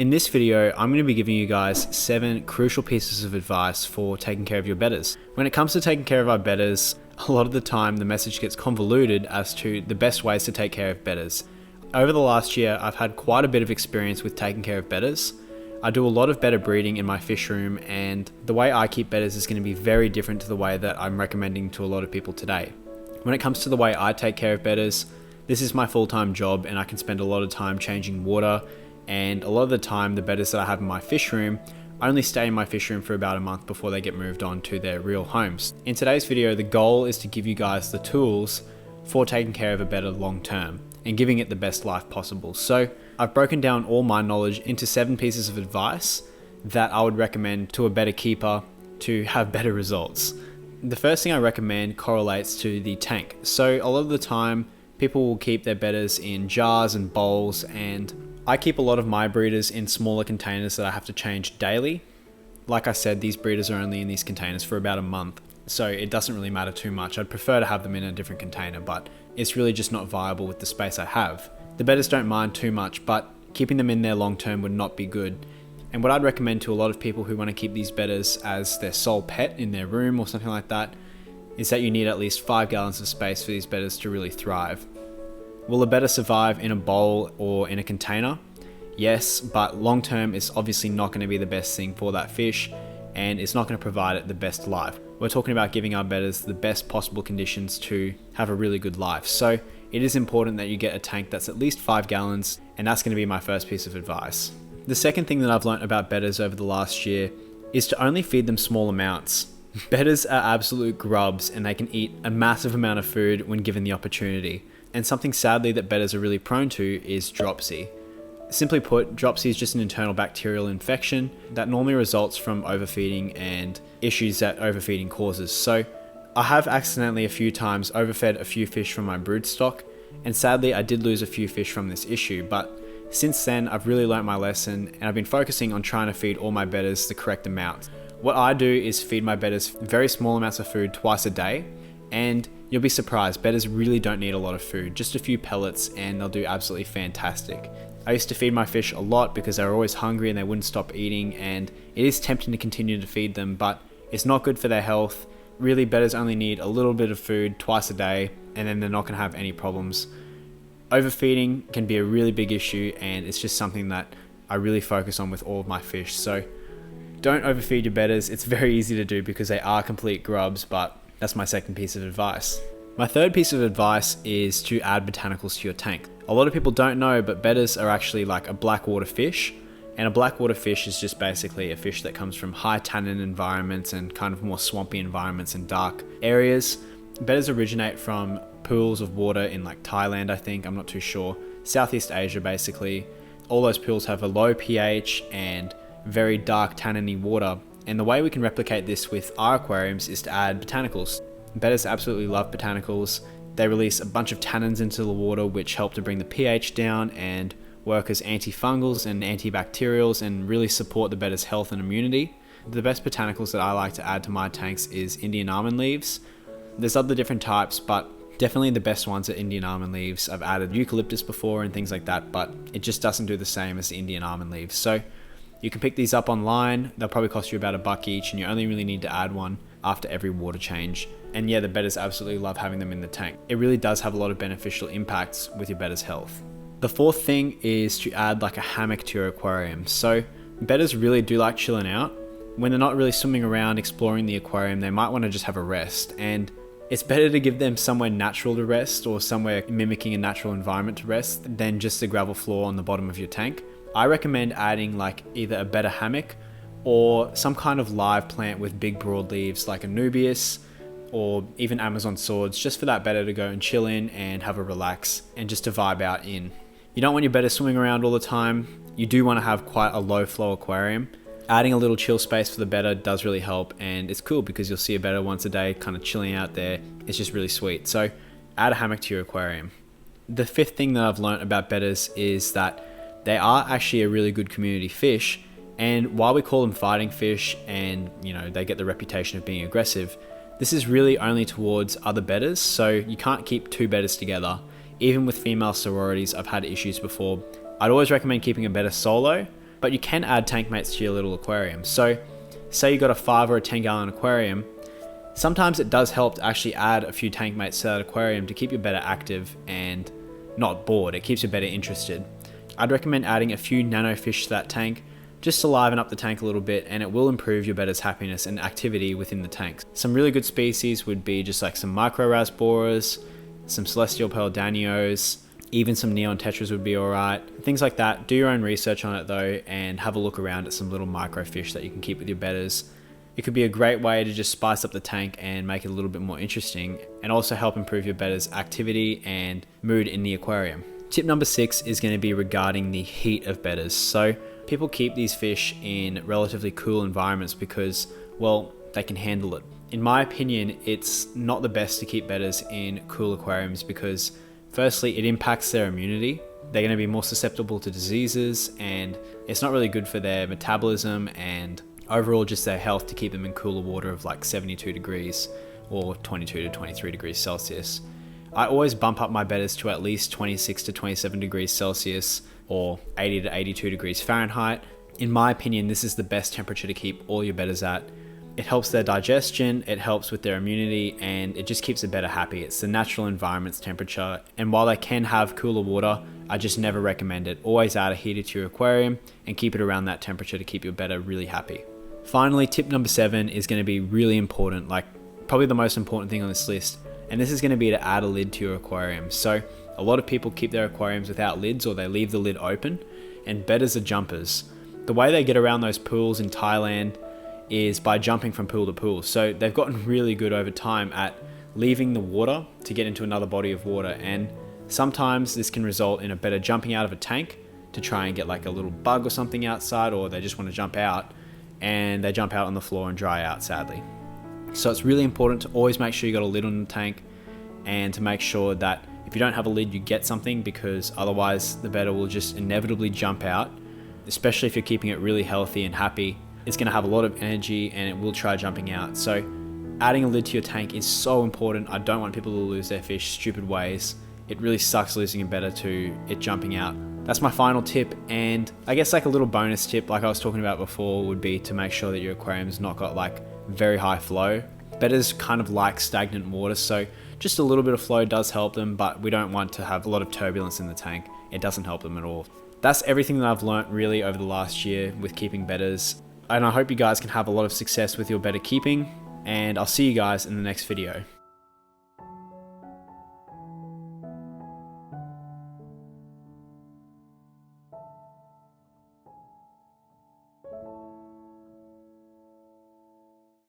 In this video, I'm going to be giving you guys 7 crucial pieces of advice for taking care of your bettas. When it comes to taking care of our bettas, a lot of the time the message gets convoluted as to the best ways to take care of bettas. Over the last year, I've had quite a bit of experience with taking care of bettas. I do a lot of betta breeding in my fish room, and the way I keep bettas is going to be very different to the way that I'm recommending to a lot of people today. When it comes to the way I take care of bettas, this is my full-time job and I can spend a lot of time changing water, and a lot of the time the bettas that I have in my fish room only stay in my fish room for about a month before they get moved on to their real homes. In today's video, the goal is to give you guys the tools for taking care of a betta long term and giving it the best life possible. So I've broken down all my knowledge into 7 pieces of advice that I would recommend to a betta keeper to have better results. The first thing I recommend correlates to the tank. So a lot of the time people will keep their bettas in jars and bowls, and I keep a lot of my breeders in smaller containers that I have to change daily. Like I said, these breeders are only in these containers for about a month, so it doesn't really matter too much. I'd prefer to have them in a different container, but it's really just not viable with the space I have. The bettas don't mind too much, but keeping them in there long term would not be good. And what I'd recommend to a lot of people who want to keep these bettas as their sole pet in their room or something like that is that you need at least 5 gallons of space for these bettas to really thrive. Will a betta survive in a bowl or in a container? Yes, but long term it's obviously not going to be the best thing for that fish, and it's not going to provide it the best life. We're talking about giving our bettas the best possible conditions to have a really good life. So it is important that you get a tank that's at least 5 gallons, and that's going to be my first piece of advice. The second thing that I've learned about bettas over the last year is to only feed them small amounts. Bettas are absolute grubs and they can eat a massive amount of food when given the opportunity. And something sadly that bettas are really prone to is dropsy. Simply put, dropsy is just an internal bacterial infection that normally results from overfeeding and issues that overfeeding causes. So I have accidentally a few times overfed a few fish from my brood stock, and sadly I did lose a few fish from this issue, but since then I've really learnt my lesson and I've been focusing on trying to feed all my bettas the correct amount. What I do is feed my bettas very small amounts of food twice a day, and you'll be surprised, bettas really don't need a lot of food, just a few pellets and they'll do absolutely fantastic. I used to feed my fish a lot because they were always hungry and they wouldn't stop eating, and it is tempting to continue to feed them, but it's not good for their health. Really, bettas only need a little bit of food twice a day and then they're not going to have any problems. Overfeeding can be a really big issue, and it's just something that I really focus on with all of my fish. So don't overfeed your bettas. It's very easy to do because they are complete grubs, but that's my second piece of advice. My third piece of advice is to add botanicals to your tank. A lot of people don't know, but bettas are actually like a blackwater fish, and a blackwater fish is just basically a fish that comes from high tannin environments and kind of more swampy environments and dark areas. Bettas originate from pools of water in like Thailand, I think, I'm not too sure. Southeast Asia basically. All those pools have a low pH and very dark tanniny water, and the way we can replicate this with our aquariums is to add botanicals. Bettas absolutely love botanicals. They release a bunch of tannins into the water which help to bring the pH down and work as antifungals and antibacterials and really support the betta's health and immunity. The best botanicals that I like to add to my tanks is Indian almond leaves. There's other different types, but definitely the best ones are Indian almond leaves. I've added eucalyptus before and things like that, but it just doesn't do the same as the Indian almond leaves. So you can pick these up online. They'll probably cost you about $1 each, and you only really need to add one after every water change. And yeah, the bettas absolutely love having them in the tank. It really does have a lot of beneficial impacts with your betta's health. The fourth thing is to add like a hammock to your aquarium. So bettas really do like chilling out. When they're not really swimming around exploring the aquarium, they might want to just have a rest, and it's better to give them somewhere natural to rest or somewhere mimicking a natural environment to rest than just the gravel floor on the bottom of your tank. I recommend adding like either a betta hammock or some kind of live plant with big broad leaves like a Nubius or even Amazon swords, just for that betta to go and chill in and have a relax and just to vibe out in. You don't want your betta swimming around all the time. You do want to have quite a low flow aquarium. Adding a little chill space for the betta does really help, and it's cool because you'll see a betta once a day kind of chilling out there. It's just really sweet. So add a hammock to your aquarium. The fifth thing that I've learned about bettas is that they are actually a really good community fish, and while we call them fighting fish and they get the reputation of being aggressive, this is really only towards other bettas. So you can't keep 2 bettas together. Even with female sororities, I've had issues before. I'd always recommend keeping a betta solo, but you can add tank mates to your little aquarium. So say you got a 5 or a 10 gallon aquarium, sometimes it does help to actually add a few tank mates to that aquarium to keep your Betta active and not bored. It keeps your Betta interested. I'd recommend adding a few nano fish to that tank just to liven up the tank a little bit, and it will improve your Betta's happiness and activity within the tanks. Some really good species would be just like some micro rasboras, some celestial pearl danios, even some neon tetras would be alright. Things like that. Do your own research on it though, and have a look around at some little microfish that you can keep with your Bettas. It could be a great way to just spice up the tank and make it a little bit more interesting, and also help improve your Betta's activity and mood in the aquarium. Tip number 6 is going to be regarding the heat of Bettas. So people keep these fish in relatively cool environments because, well, they can handle it. In my opinion, it's not the best to keep Bettas in cool aquariums because firstly, it impacts their immunity. They're going to be more susceptible to diseases, and it's not really good for their metabolism and overall just their health to keep them in cooler water of like 72 degrees or 22 to 23 degrees Celsius. I always bump up my Bettas to at least 26 to 27 degrees Celsius or 80 to 82 degrees Fahrenheit. In my opinion, this is the best temperature to keep all your Bettas at. It helps their digestion, it helps with their immunity, and it just keeps the Betta happy. It's the natural environment's temperature, and while they can have cooler water, I just never recommend it. Always add a heater to your aquarium and keep it around that temperature to keep your Betta really happy. Finally, tip number 7 is going to be really important, like probably the most important thing on this list, and this is going to be to add a lid to your aquarium. So a lot of people keep their aquariums without lids, or they leave the lid open, and Bettas are jumpers. The way they get around those pools in Thailand is by jumping from pool to pool. So they've gotten really good over time at leaving the water to get into another body of water, and sometimes this can result in a Betta jumping out of a tank to try and get like a little bug or something outside, or they just want to jump out and they jump out on the floor and dry out, sadly. So it's really important to always make sure you got a lid on the tank, and to make sure that if you don't have a lid, you get something, because otherwise the Betta will just inevitably jump out, especially if you're keeping it really healthy and happy. It's going to have a lot of energy and it will try jumping out. So adding a lid to your tank is so important. I don't want people to lose their fish stupid ways. It really sucks losing a Betta to it jumping out. That's my final tip, and I guess like a little bonus tip like I was talking about before would be to make sure that your aquarium's not got like very high flow. Bettas kind of like stagnant water, so just a little bit of flow does help them, but we don't want to have a lot of turbulence in the tank. It doesn't help them at all. That's everything that I've learnt really over the last year with keeping Bettas, and I hope you guys can have a lot of success with your Betta keeping, and I'll see you guys in the next video.